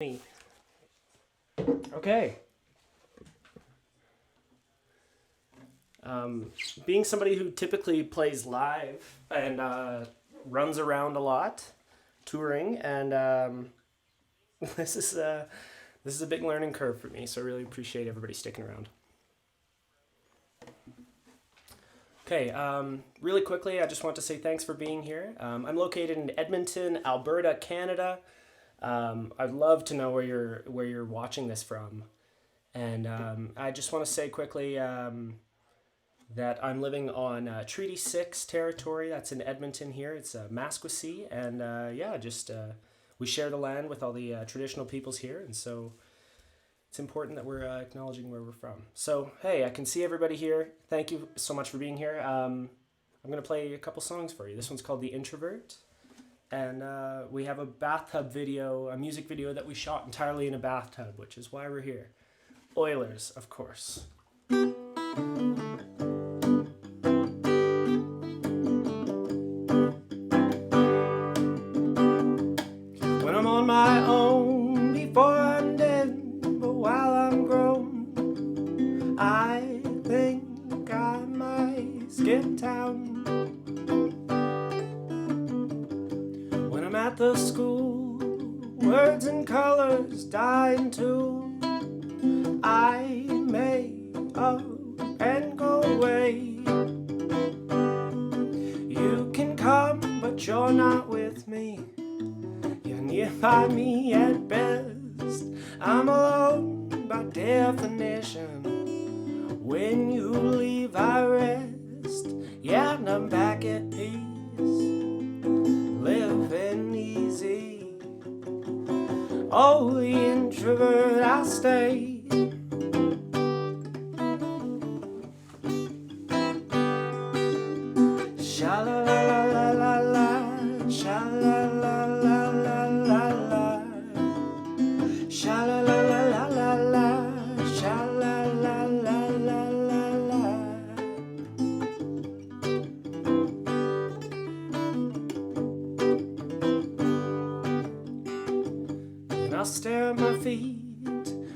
Me. Okay. Being somebody who typically plays live and runs around a lot, touring, and this is a big learning curve for me. So I really appreciate everybody sticking around. Okay, really quickly, I just want to say thanks for being here. I'm located in Edmonton, Alberta, Canada. I'd love to know where you're watching this from, and I just want to say quickly that I'm living on Treaty 6 territory. That's in Edmonton here. It's Maskwaci, and yeah, just we share the land with all the traditional peoples here, and so it's important that we're acknowledging where we're from. So, hey, I can see everybody here. Thank you so much for being here. I'm going to play a couple songs for you. This one's called The Introvert. And we have a bathtub video, a music video that we shot entirely in a bathtub, which is why we're here. Oilers, of course. When I'm on my own, before I'm dead, but while I'm grown, I think I might skip town. When I'm at the school, words and colors dying too, I may up and go away. You can come, but you're not with me. You're nearby me at best. I'm alone by definition. When you leave, I rest. Yeah, and I'm back at peace, living easy. Oh, the introvert, I'll stay. Sha la la la la la, sha la la la la la la, sha la la la la la la, sha la la la la la la. And I'll stare at my feet,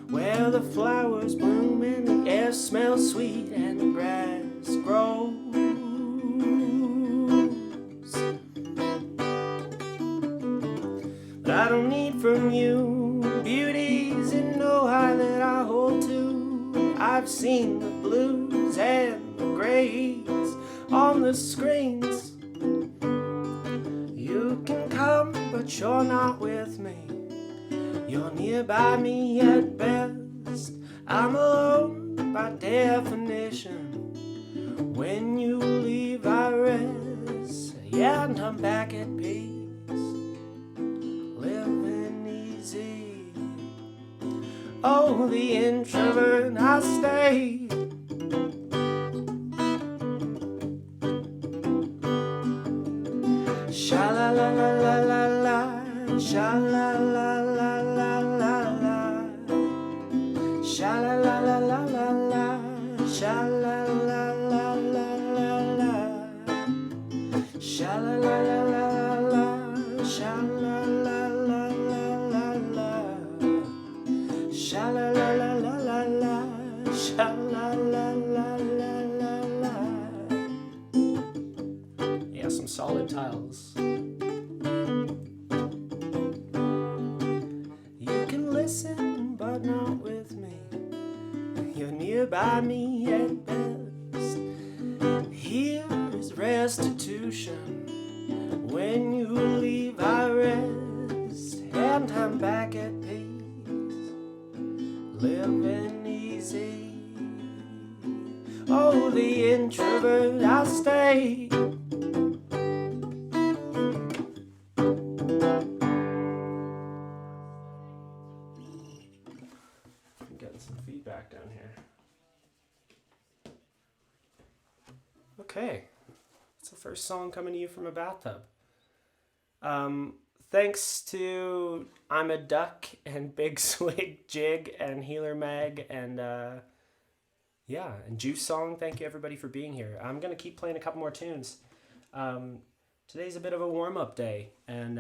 where the flowers bloom and the air smells sweet and the grass grows. But I don't need from you beauties in no high that I hold to. I've seen the blues and the grays on the screens. You can come, but you're not with me. You're nearby me at best. I'm alone by definition. When you leave, I rest. Yeah, and I'm back at peace, living easy. Oh, the introvert, I stay. Sha la la la la la la, sha la la la la la la, sha la la la la la la, sha la la la la la la, sha la la la la la, sha la la la la la la, sha la la la la la la, sha la la la la la la. Yeah, some solid tiles. You can listen, but not with me. You're nearby me at best. Here is restitution. When you leave, I rest. And I'm back at peace, living easy. Oh, the introvert, I'll stay. I'm getting some feedback down here. Okay, it's the first song coming to you from a bathtub. Thanks to I'm a Duck and Big Swig Jig and Healer Mag and yeah, and Juice Song. Thank you everybody for being here. I'm gonna keep playing a couple more tunes. Today's a bit of a warm up day, and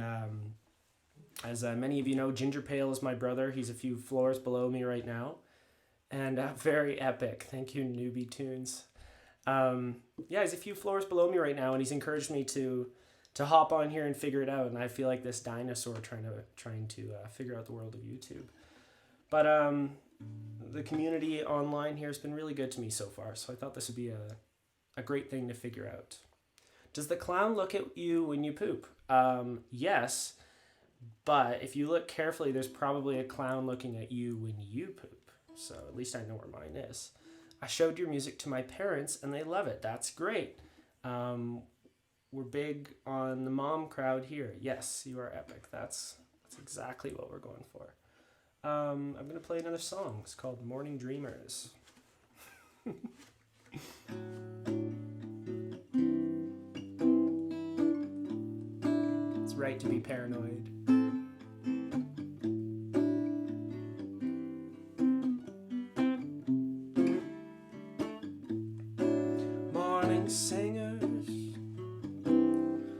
As many of you know, Ginger Pale is my brother. He's a few floors below me right now. And very epic. Thank you, Newbie Tunes. Yeah, he's a few floors below me right now, and he's encouraged me to hop on here and figure it out. And I feel like this dinosaur trying to figure out the world of YouTube. But the community online here has been really good to me so far, so I thought this would be a great thing to figure out. Does the clown look at you when you poop? Yes, but if you look carefully, there's probably a clown looking at you when you poop. So at least I know where mine is. I showed your music to my parents, and they love it. That's great. We're big on the mom crowd here. Yes, you are epic. That's exactly what we're going for. I'm going to play another song. It's called Morning Dreamers. It's right to be paranoid. Morning singers,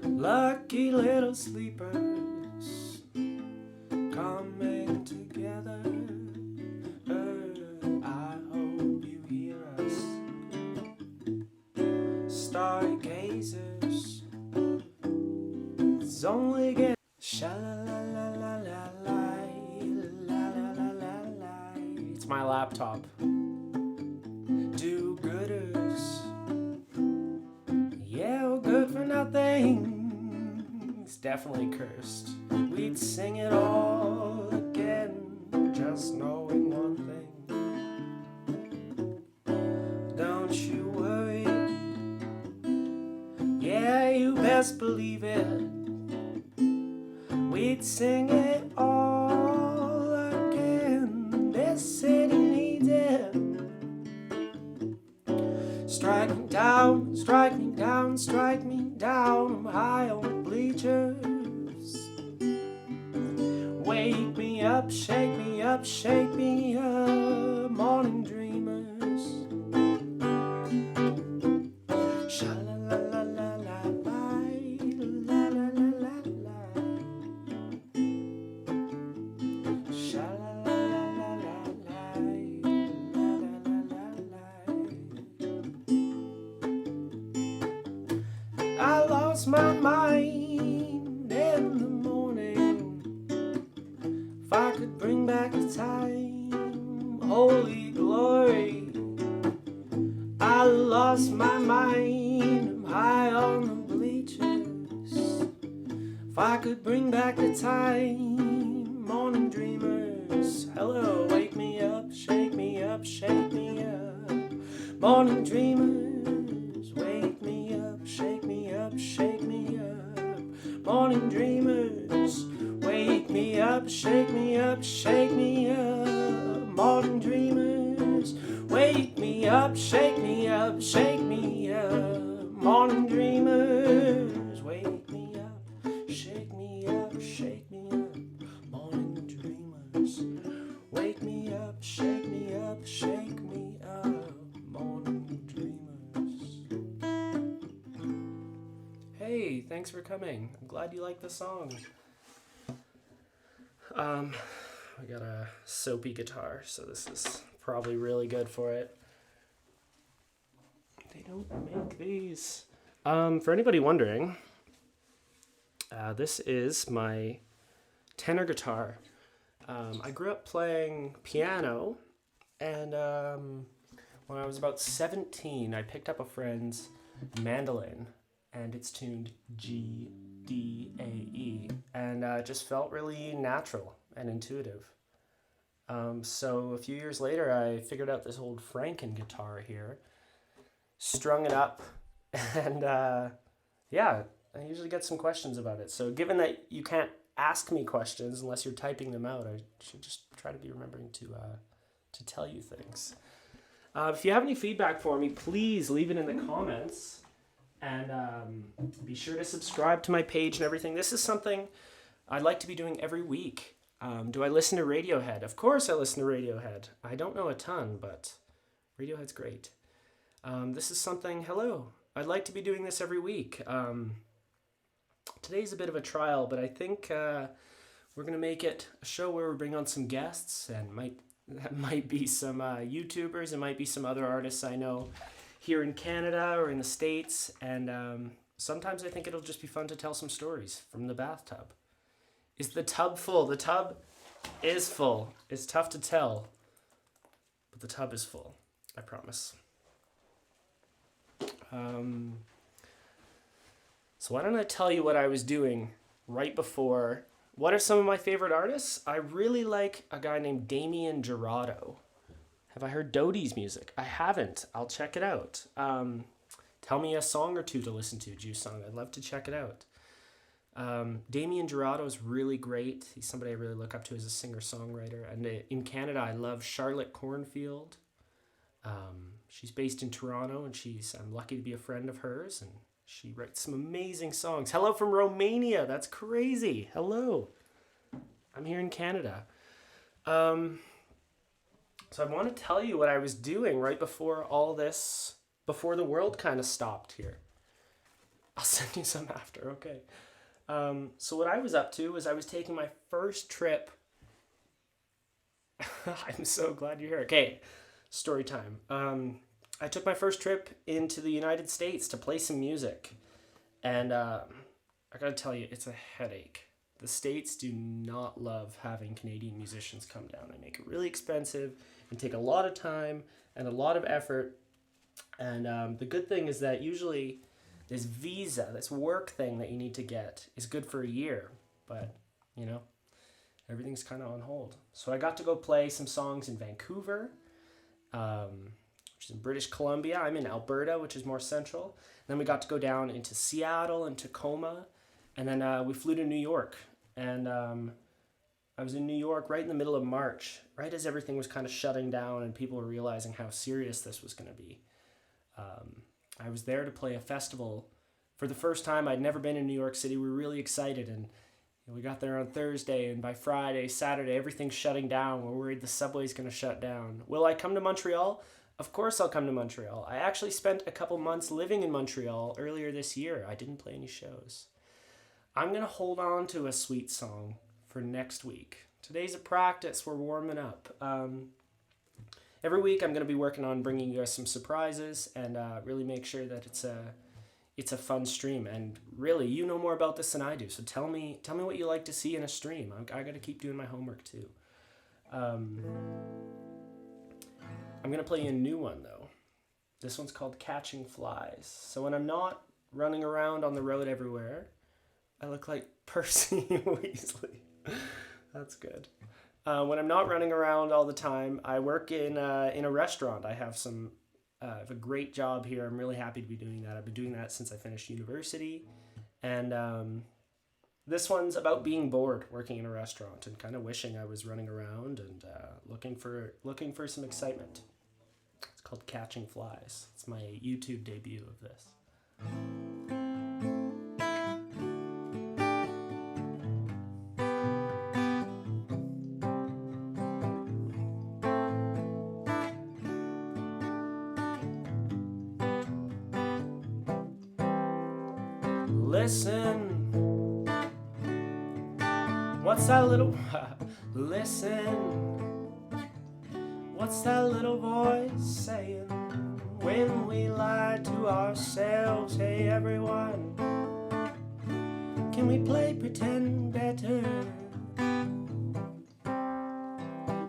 lucky little sleepers, coming together. I hope you hear us. Stargazers, it's only getting sha-la-la-la-la-la-la. It's my laptop. Do-gooders, yeah, we're good for nothing. It's definitely cursed. We'd sing it all again, just knowing one thing. Don't you worry, yeah, you best believe it. We'd sing it all again. This city needs it. Strike me down, strike me down, strike me down. I'm high on the bleachers. Wake me up, shake me up, shake me up. Morning dreamers. I lost my mind in the morning. If I could bring back the time, holy glory. I lost my mind, I'm high on the bleachers. If I could bring back the time, morning dreamers. Hello, wake me up, shake me up, shake me up. Morning dreamers, wake me up, shake me up, shake me up. Morning dreamers, wake me up, shake me up, shake me up. Morning dreamers, wake me up, shake me up, shake me up. Morning dreamers, wake me up, shake me up, shake me up. Morning dreamers, wake me up, shake me up, shake me up. Morning dreamers. Hey, thanks for coming. I'm glad you like the song. We got a soapy guitar, so this is probably really good for it. They don't make these. For anybody wondering, this is my tenor guitar. I grew up playing piano, and when I was about 17, I picked up a friend's mandolin, and it's tuned G, D, A, E, and it just felt really natural and intuitive. So a few years later, I figured out this old Franken guitar here, strung it up, and yeah, I usually get some questions about it. So given that you can't ask me questions unless you're typing them out, I should just try to be remembering to tell you things. If you have any feedback for me, please leave it in the comments, and be sure to subscribe to my page and everything. This is something I'd like to be doing every week. Do I listen to Radiohead? Of course I listen to Radiohead. I don't know a ton, but Radiohead's great. This is something, I'd like to be doing this every week. Today's a bit of a trial, but I think we're we're going to make it a show where we bring on some guests, and that might be some YouTubers, it might be some other artists I know here in Canada or in the States, and sometimes I think it'll just be fun to tell some stories from the bathtub. Is the tub full? The tub is full. It's tough to tell, but the tub is full, I promise. So why don't I tell you what I was doing right before. What are some of my favorite artists? I really like a guy named Damien Jurado. Have I heard Dodie's music? I haven't. I'll check it out. Tell me a song or two to listen to, Juice Song. I'd love to check it out. Damien Jurado is really great. He's somebody I really look up to as a singer-songwriter. And in Canada, I love Charlotte Cornfield. She's based in Toronto, and I'm lucky to be a friend of hers, and she writes some amazing songs. Hello from Romania. That's crazy. Hello. I'm here in Canada. So I want to tell you what I was doing right before all this, before the world kind of stopped here. I'll send you some after, okay. So what I was up to was I was taking my first trip. I'm so glad you're here. Okay, story time. I took my first trip into the United States to play some music. And I gotta tell you, it's a headache. The States do not love having Canadian musicians come down. They make it really expensive and take a lot of time and a lot of effort. And the good thing is that usually this visa, this work thing that you need to get is good for a year. But, everything's kind of on hold. So I got to go play some songs in Vancouver, which is in British Columbia. I'm in Alberta, which is more central. And then we got to go down into Seattle and Tacoma. And then we flew to New York. And I was in New York right in the middle of March, right as everything was kind of shutting down and people were realizing how serious this was going to be. I was there to play a festival for the first time. I'd never been in New York City. We were really excited, and we got there on Thursday, and by Friday, Saturday, everything's shutting down. We're worried the subway's going to shut down. Will I come to Montreal? Of course I'll come to Montreal. I actually spent a couple months living in Montreal earlier this year. I didn't play any shows. I'm going to hold on to a sweet song for next week. Today's a practice. We're warming up. Every week I'm going to be working on bringing you guys some surprises and really make sure that it's a fun stream. And really, you know more about this than I do. So tell me what you like to see in a stream. I got to keep doing my homework too. I'm going to play you a new one though. This one's called Catching Flies. So when I'm not running around on the road everywhere, I look like Percy Weasley. That's good. When I'm not running around all the time, I work in a restaurant. I have a great job here. I'm really happy to be doing that. I've been doing that since I finished university. And this one's about being bored working in a restaurant and kind of wishing I was running around and looking for some excitement. It's called Catching Flies. It's my YouTube debut of this. Listen, what's that little, listen, what's that little voice saying when we lie to ourselves? Hey everyone, can we play pretend better?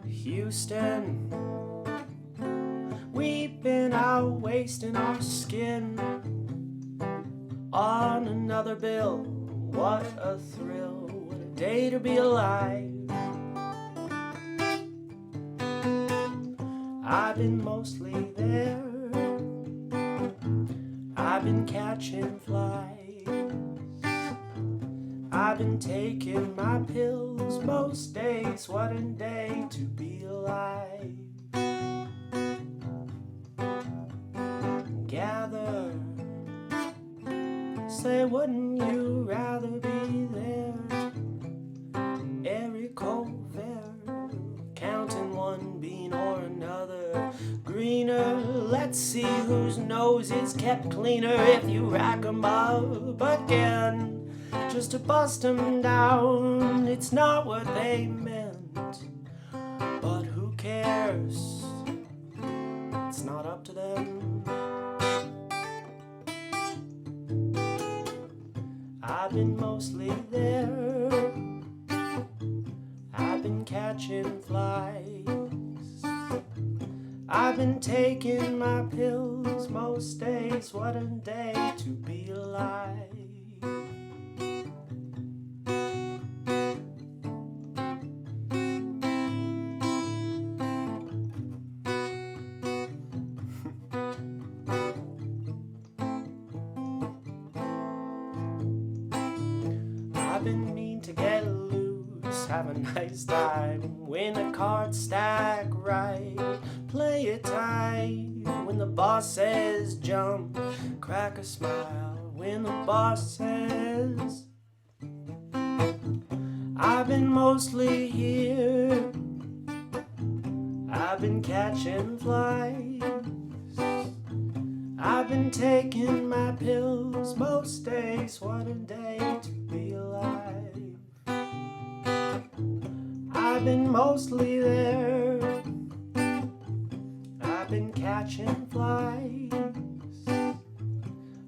Houston, we've been out wasting our skin on another bill. What a thrill, what a day to be alive. I've been mostly there, I've been catching flies, I've been taking my pills most days. What a day to be alive. Gather, say, wouldn't you rather be there? Airy Colvert, counting one bean or another. Greener, let's see whose nose is kept cleaner if you rack 'em up again. just to bust 'em down. It's not what they meant, but who cares? It's not up to them. I've been mostly there. I've been catching flies. I've been taking my pills most days. What a day to be alive. I've been mean to get loose, have a nice time, win a card stack right, play it tight. When the boss says jump, crack a smile. When the boss says, I've been mostly here. I've been catching flies. I've been taking my pills most days. What a day to be alive. I've been mostly there. I've been catching flies.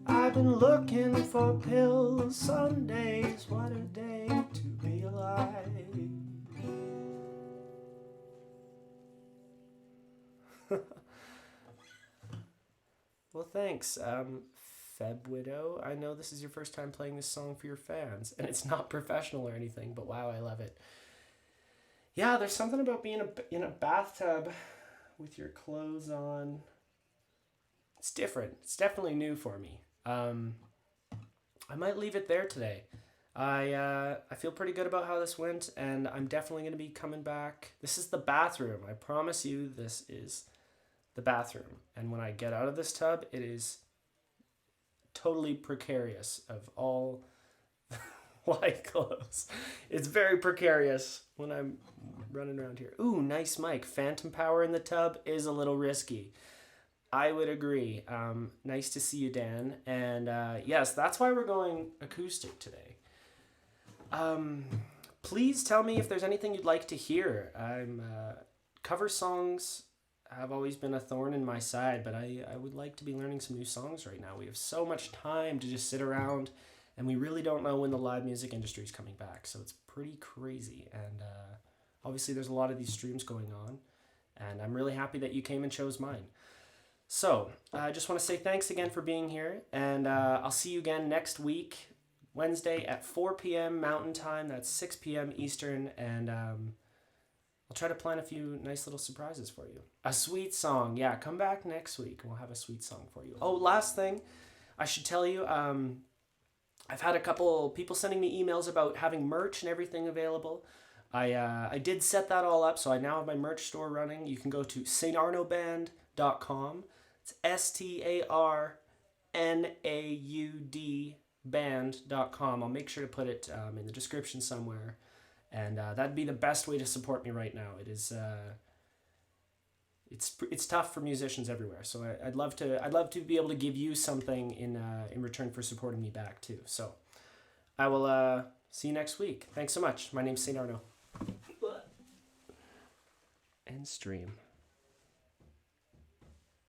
I've been looking for pills some days. What a day to be alive. Well, thanks, Feb Widow. I know this is your first time playing this song for your fans, and it's not professional or anything, but wow, I love it. Yeah, there's something about being in a bathtub with your clothes on. It's different. It's definitely new for me. I might leave it there today. I feel pretty good about how this went, and I'm definitely going to be coming back. This is the bathroom. I promise you, this is the bathroom. And when I get out of this tub, it is totally precarious of all white clothes. It's very precarious when I'm running around here. Ooh, nice mic. Phantom power in the tub is a little risky. I would agree. Nice to see you, Dan. And yes, that's why we're going acoustic today. Please tell me if there's anything you'd like to hear. Cover songs have always been a thorn in my side, but I would like to be learning some new songs right now. We have so much time to just sit around, and we really don't know when the live music industry is coming back, so it's pretty crazy. And obviously there's a lot of these streams going on, and I'm really happy that you came and chose mine. So I just want to say thanks again for being here, and I'll see you again next week, Wednesday at 4 p.m. Mountain Time. That's 6 p.m. Eastern, and I'll try to plan a few nice little surprises for you. A sweet song. Yeah, come back next week and we'll have a sweet song for you. Oh, last thing I should tell you, I've had a couple people sending me emails about having merch and everything available. I did set that all up, so I now have my merch store running. You can go to St.Arnaud.com. It's STARNAUD band.com. I'll make sure to put it in the description somewhere. And that'd be the best way to support me right now. It is, it's tough for musicians everywhere. So I'd love to be able to give you something in return for supporting me back too. So I will see you next week. Thanks so much. My name's St. Arnaud. End stream.